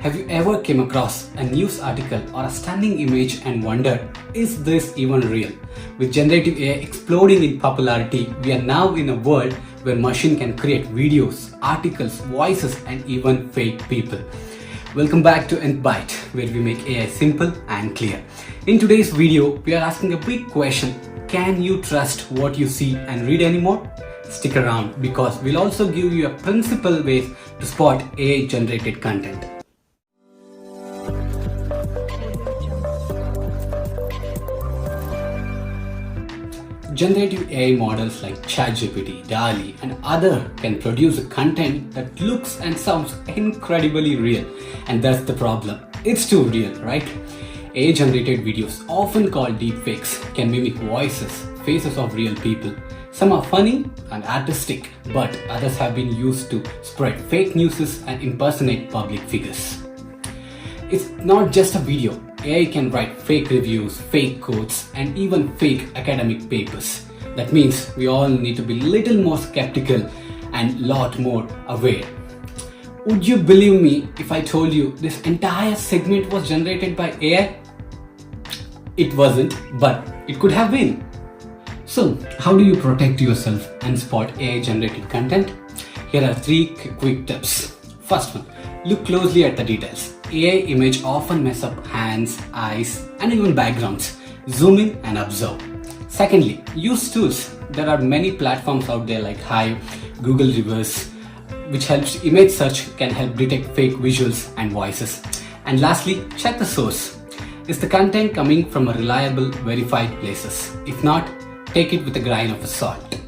Have you ever came across a news article or a stunning image and wondered, is this even real? With generative AI exploding in popularity, we are now in a world where machine can create videos, articles, voices and even fake people. Welcome back to Nth Byte, where we make AI simple and clear. In today's video, we are asking a big question. Can you trust what you see and read anymore? Stick around because we'll also give you a principal ways to spot AI generated content. Generative AI models like ChatGPT, DALL-E and other can produce content that looks and sounds incredibly real. And that's the problem. It's too real, right? AI generated videos, often called deepfakes, can mimic voices, faces of real people. Some are funny and artistic, but others have been used to spread fake news and impersonate public figures. It's not just a video. AI can write fake reviews, fake quotes, and even fake academic papers. That means we all need to be a little more skeptical and lot more aware. Would you believe me if I told you this entire segment was generated by AI? It wasn't, but it could have been. So, how do you protect yourself and spot AI generated content? Here are 3 quick tips. First one, look closely at the details. AI image often mess up hands, eyes and even backgrounds. Zoom in and observe. Secondly, use tools. There are many platforms out there like Hive, Google Reverse, which helps image search, can help detect fake visuals and voices. And lastly, check the source. Is the content coming from a reliable, verified places? If not, take it with a grain of salt.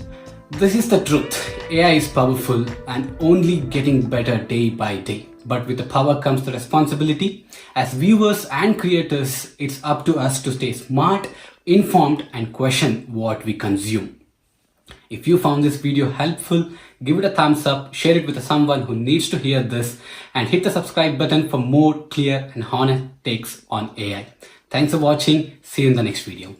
This is the truth. AI is powerful and only getting better day by day. But with the power comes the responsibility. As viewers and creators, it's up to us to stay smart, informed and question what we consume. If you found this video helpful, give it a thumbs up, share it with someone who needs to hear this and hit the subscribe button for more clear and honest takes on AI. Thanks for watching. See you in the next video.